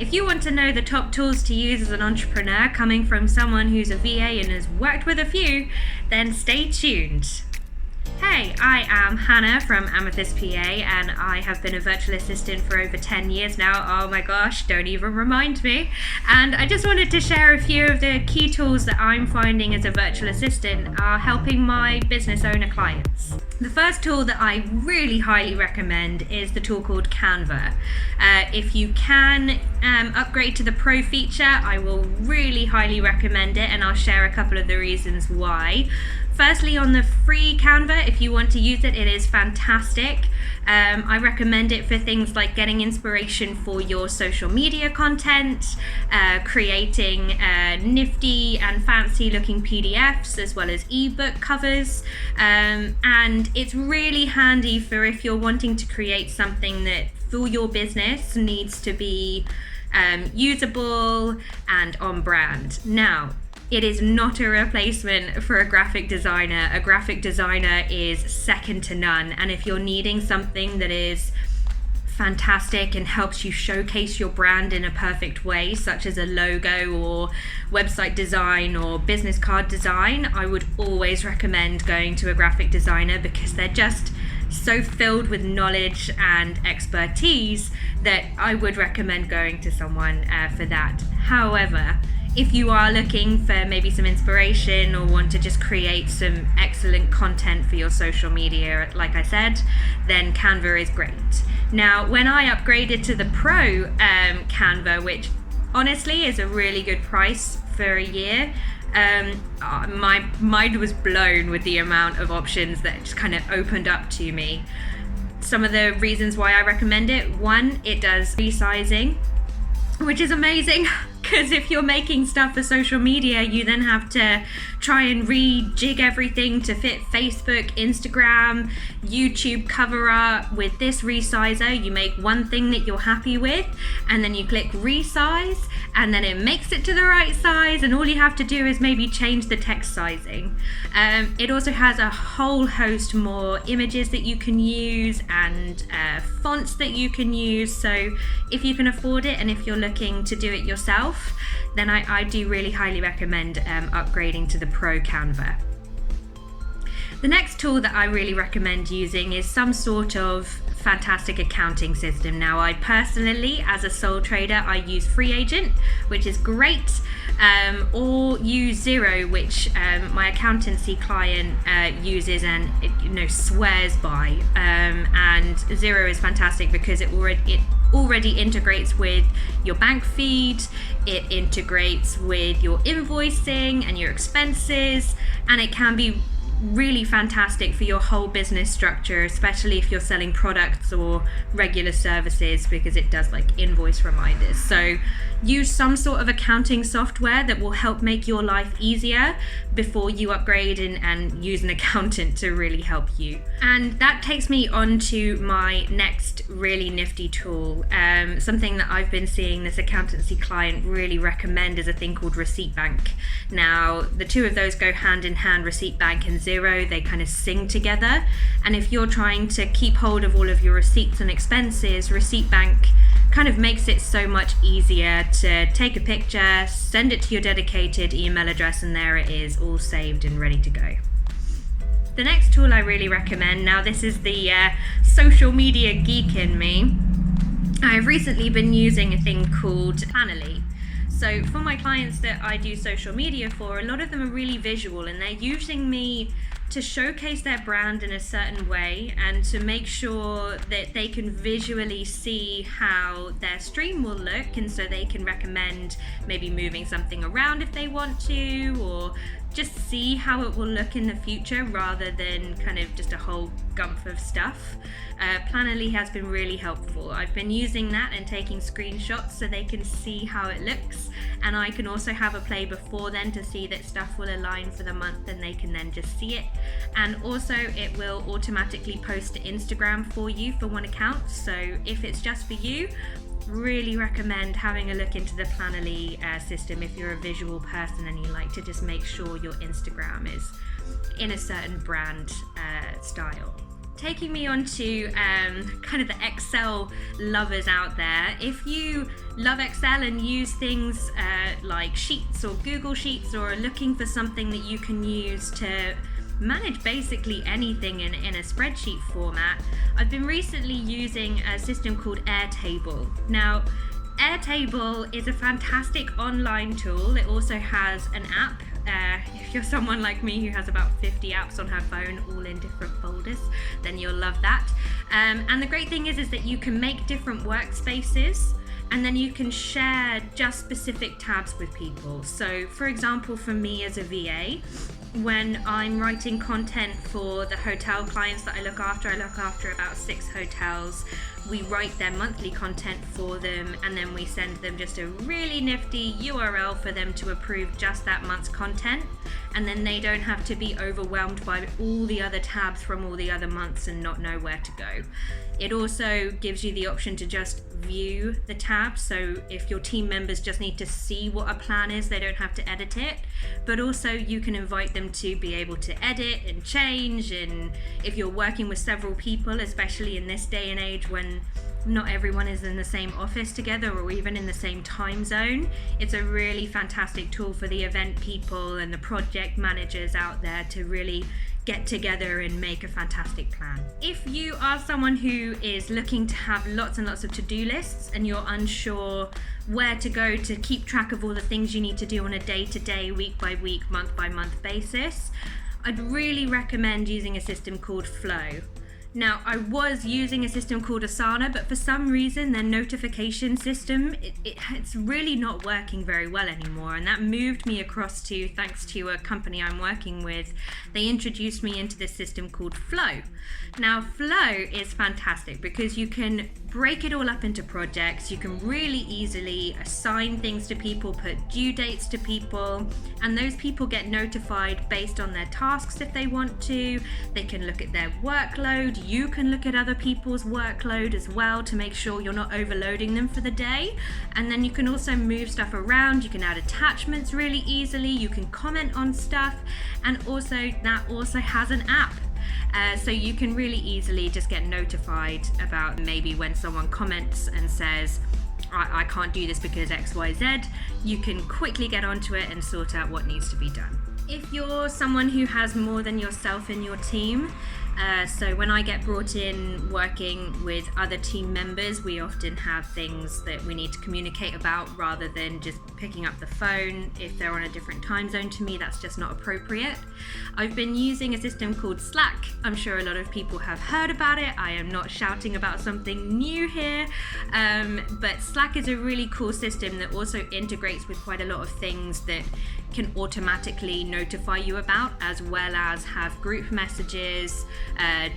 If you want to know the top tools to use as an entrepreneur coming from someone who's a VA and has worked with a few, then stay tuned. Hey, I am Hannah from Amethyst PA and I have been a virtual assistant for over 10 years now. Oh my gosh, don't even remind me. And I just wanted to share a few of the key tools that I'm finding as a virtual assistant are helping my business owner clients. The first tool that I really highly recommend is the tool called Canva. If you can upgrade to the Pro feature, I will really highly recommend it, and I'll share a couple of the reasons why. Firstly, on the free Canva, if you want to use it, it is fantastic. I recommend it for things like getting inspiration for your social media content, creating nifty and fancy looking PDFs as well as ebook covers, and it's really handy for if you're wanting to create something that for your business needs to be usable and on brand. Now, it is not a replacement for a graphic designer. A graphic designer is second to none. And if you're needing something that is fantastic and helps you showcase your brand in a perfect way, such as a logo or website design or business card design, I would always recommend going to a graphic designer because they're just so filled with knowledge and expertise that I would recommend going to someone for that. However, if you are looking for maybe some inspiration or want to just create some excellent content for your social media, like I said, then Canva is great. Now, when I upgraded to the Pro Canva, which honestly is a really good price for a year, my mind was blown with the amount of options that just kind of opened up to me. Some of the reasons why I recommend it: one, it does resizing, which is amazing. Because if you're making stuff for social media, you then have to try and rejig everything to fit Facebook, Instagram, YouTube cover art. With this resizer, you make one thing that you're happy with, and then you click resize, and then it makes it to the right size, and all you have to do is maybe change the text sizing. It also has a whole host more images that you can use and fonts that you can use. So if you can afford it and if you're looking to do it yourself, then I do really highly recommend upgrading to the Pro Canva. The next tool that I really recommend using is some sort of fantastic accounting system. Now, I personally, as a sole trader, I use FreeAgent, which is great, or use Xero, which my accountancy client uses and swears by. And Xero is fantastic because it already integrates with your bank feed, it integrates with your invoicing and your expenses, and it can be really fantastic for your whole business structure, especially if you're selling products or regular services, because it does like invoice reminders. So use some sort of accounting software that will help make your life easier before you upgrade and use an accountant to really help you. And that takes me on to my next really nifty tool. Something that I've been seeing this accountancy client really recommend is a thing called ReceiptBank. Now, the two of those go hand in hand, ReceiptBank and Xero. They kind of sing together. And if you're trying to keep hold of all of your receipts and expenses, ReceiptBank kind of makes it so much easier to take a picture, send it to your dedicated email address, and there it is, all saved and ready to go. The next tool I really recommend, now this is the social media geek in me, I've recently been using a thing called Planoly. So for my clients that I do social media for, a lot of them are really visual and they're using me to showcase their brand in a certain way and to make sure that they can visually see how their stream will look, and so they can recommend maybe moving something around if they want to, or just see how it will look in the future rather than kind of just a whole gump of stuff. Planoly has been really helpful. I've been using that and taking screenshots so they can see how it looks, and I can also have a play before then to see that stuff will align for the month and they can then just see it. And also it will automatically post to Instagram for you for one account, so if it's just for you, really recommend having a look into the Planoly system if you're a visual person and you like to just make sure your Instagram is in a certain brand style. taking me on to kind of the Excel lovers out there. If you love Excel and use things like Sheets or Google Sheets, or are looking for something that you can use to manage basically anything in a spreadsheet format, I've been recently using a system called Airtable. Now, Airtable is a fantastic online tool. It also has an app. If you're someone like me who has about 50 apps on her phone, all in different folders, then you'll love that. And the great thing is that you can make different workspaces, and then you can share just specific tabs with people. So for example, for me as a VA, when I'm writing content for the hotel clients that I look after about 6 hotels. We write their monthly content for them, and then we send them just a really nifty URL for them to approve just that month's content, and then they don't have to be overwhelmed by all the other tabs from all the other months and not know where to go. It also gives you the option to just view the tabs, so if your team members just need to see what a plan is, they don't have to edit it, but also you can invite them to be able to edit and change. And if you're working with several people, especially in this day and age when not everyone is in the same office together or even in the same time zone, it's a really fantastic tool for the event people and the project managers out there to really get together and make a fantastic plan. If you are someone who is looking to have lots and lots of to-do lists and you're unsure where to go to keep track of all the things you need to do on a day-to-day, week-by-week, month-by-month basis, I'd really recommend using a system called Flow. Now, I was using a system called Asana, but for some reason their notification system, it's really not working very well anymore, and that moved me across to, thanks to a company I'm working with, they introduced me into this system called Flow. Now, Flow is fantastic because you can break it all up into projects, you can really easily assign things to people, put due dates to people, and those people get notified based on their tasks if they want to. They can look at their workload. You can look at other people's workload as well to make sure you're not overloading them for the day. And then you can also move stuff around. You can add attachments really easily. You can comment on stuff. And also that also has an app. So you can really easily just get notified about maybe when someone comments and says, I can't do this because XYZ, you can quickly get onto it and sort out what needs to be done. If you're someone who has more than yourself in your team, so when I get brought in working with other team members, we often have things that we need to communicate about rather than just picking up the phone. If they're on a different time zone to me, that's just not appropriate. I've been using a system called Slack. I'm sure a lot of people have heard about it. I am not shouting about something new here, but Slack is a really cool system that also integrates with quite a lot of things that can automatically notify you about, as well as have group messages,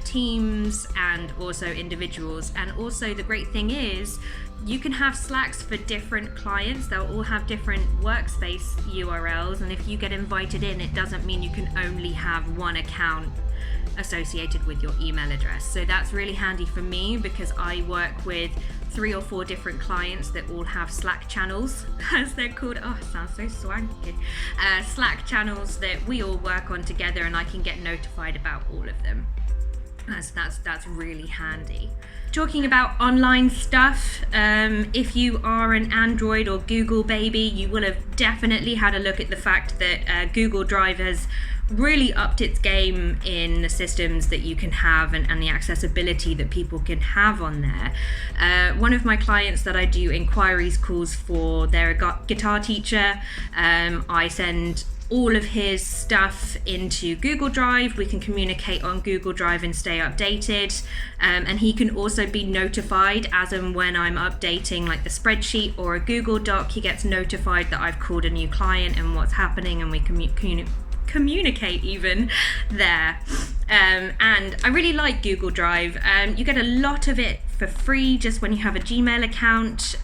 teams, and also individuals. And also the great thing is you can have Slacks for different clients. They'll all have different workspace URLs, and if you get invited in, it doesn't mean you can only have one account associated with your email address. So that's really handy for me because I work with 3 or 4 different clients that all have Slack channels, as they're called. Oh, it sounds so swanky. Slack channels that we all work on together, and I can get notified about all of them. That's really handy. Talking about online stuff, if you are an Android or Google baby, you will have definitely had a look at the fact that Google Drive has really upped its game in the systems that you can have and the accessibility that people can have on there. One of my clients that I do inquiries calls for, they're a guitar teacher. I send all of his stuff into Google Drive. We can communicate on Google Drive and stay updated, and he can also be notified as and when I'm updating like the spreadsheet or a Google Doc. He gets notified that I've called a new client and what's happening, and we communicate even there. And I really like Google Drive. You get a lot of it for free just when you have a Gmail account.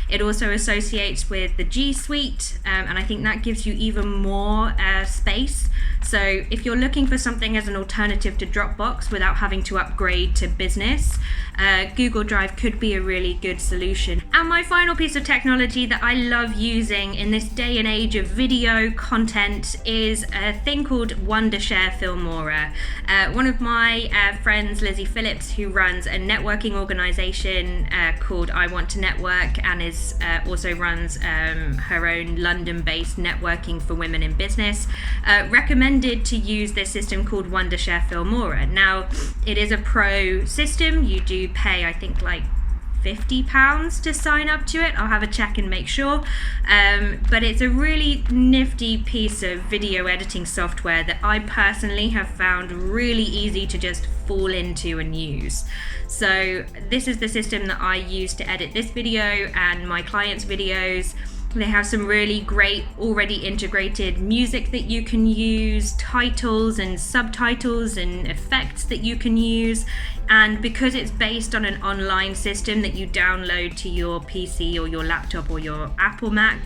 It also associates with the G Suite, and I think that gives you even more space. So if you're looking for something as an alternative to Dropbox without having to upgrade to business, Google Drive could be a really good solution. And my final piece of technology that I love using in this day and age of video content is a thing called Wondershare Filmora. One of my friends, Lizzie Phillips, who runs a networking organization called I Want to Network, and also runs her own London-based networking for women in business, recommended to use this system called Wondershare Filmora. Now, it is a pro system. You do pay, I think, like £50 to sign up to it. I'll have a check and make sure. But it's a really nifty piece of video editing software that I personally have found really easy to just fall into and use. So this is the system that I use to edit this video and my clients' videos. They have some really great already integrated music that you can use, titles and subtitles and effects that you can use. And because it's based on an online system that you download to your PC or your laptop or your Apple Mac,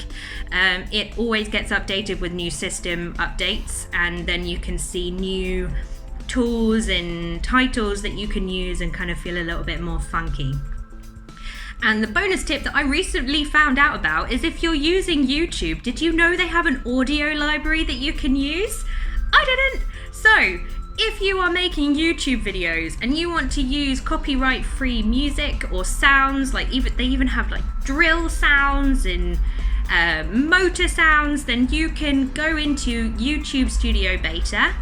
it always gets updated with new system updates, and then you can see new tools and titles that you can use and kind of feel a little bit more funky. And the bonus tip that I recently found out about is if you're using YouTube, did you know they have an audio library that you can use? I didn't. So if you are making YouTube videos and you want to use copyright-free music or sounds, like they even have like drill sounds and motor sounds, then you can go into YouTube Studio Beta,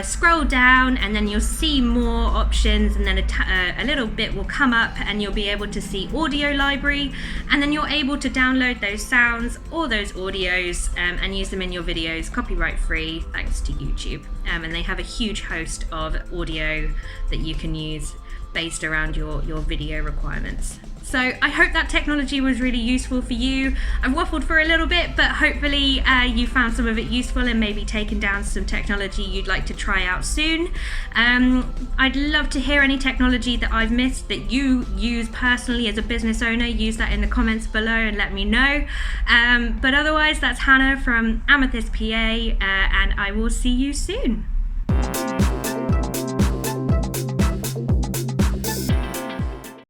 scroll down, and then you'll see more options, and then a little bit will come up and you'll be able to see audio library, and then you're able to download those sounds or those audios and use them in your videos copyright free thanks to YouTube. And they have a huge host of audio that you can use based around your video requirements. So I hope that technology was really useful for you. I've waffled for a little bit, but hopefully you found some of it useful and maybe taken down some technology you'd like to try out soon. I'd love to hear any technology that I've missed that you use personally as a business owner. Use that in the comments below and let me know. But otherwise, that's Hannah from Amethyst PA, and I will see you soon.